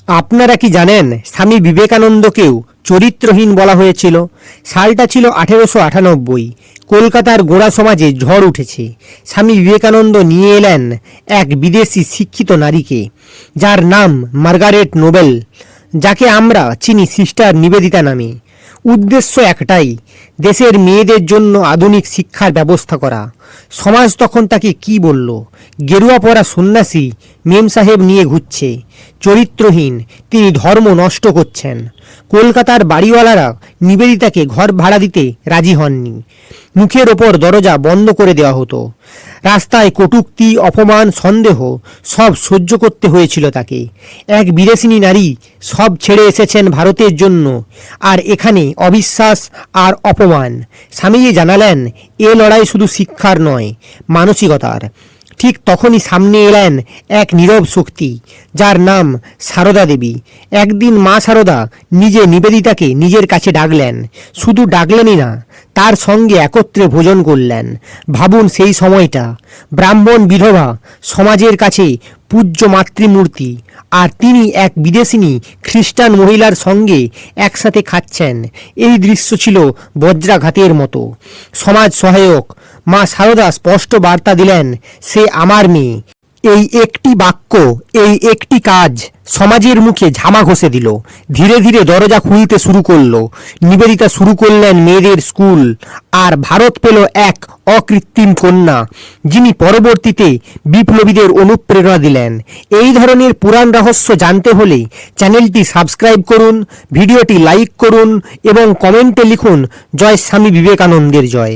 আপনারা কি জানেন স্বামী বিবেকানন্দকেও চরিত্রহীন বলা হয়েছিল? সালটা ছিল 1898। কলকাতার গোঁড়া সমাজে ঝড় উঠেছে। স্বামী বিবেকানন্দ নিয়ে এলেন এক বিদেশি শিক্ষিত নারীকে, যার নাম মার্গারেট নোবেল, যাকে আমরা চিনি সিস্টার নিবেদিতা নামে। উদ্দেশ্য একটাই, দেশের মেয়েদের জন্য আধুনিক শিক্ষার ব্যবস্থা করা। সমাজ তখন তাকে কি বলল? গেরুয়া পরা সন্ন্যাসী, মেম সাহেব নিয়ে ঘুরছে, চরিত্রহীন, তিনি ধর্ম নষ্ট করছেন। কলকাতার বাড়িওয়ালারা নিবেদিতাকে ঘর ভাড়া দিতে রাজি হননি। মুখের ওপর দরজা বন্ধ করে দেওয়া হতো। রাস্তায় কটূক্তি, অপমান, সন্দেহ সব সহ্য করতে হয়েছিল তাকে। এক বিদেশিনী নারী সব ছেড়ে এসেছেন ভারতের জন্য, আর এখানে অবিশ্বাস আর অপমান। স্বামীজি জানালেন, এ লড়াই শুধু শিক্ষার নয়, মানসিকতার। ঠিক তখনই সামনে এলেন এক নীরব শক্তি, যার নাম সারদা দেবী। একদিন মা সারদা নিজে নিবেদিতাকে নিজের কাছে ডাকলেন। শুধু ডাকলেনই না, তার সঙ্গে একত্রে ভোজন করলেন। ভাবুন সেই সময়টা, ব্রাহ্মণ বিধবা, সমাজের কাছে পূজ্য মাতৃমূর্তি, আর তিনি এক বিদেশিনী খ্রিস্টান মহিলার সঙ্গে একসাথে খাচ্ছেন। এই দৃশ্য ছিল বজ্রাঘাতের মতো। সমাজ সহায়ক মা সারদা স্পষ্ট বার্তা দিলেন, সে আমার মেয়ে। এই একটি বাক্য, এই একটি কাজ সমাজের মুখে ঝামা ঘষে দিল। ধীরে ধীরে দরজা খুলতে শুরু করলো। নিবেদিতা শুরু করলেন মেয়েদের স্কুল, আর ভারত পেল এক অকৃত্রিম কন্যা, যিনি পরবর্তীতে বিপ্লবীদের অনুপ্রেরণা দিলেন। এই ধরনের পুরাণ রহস্য জানতে হলে চ্যানেলটি সাবস্ক্রাইব করুন, ভিডিওটি লাইক করুন এবং কমেন্টে লিখুন, জয় স্বামী বিবেকানন্দের জয়।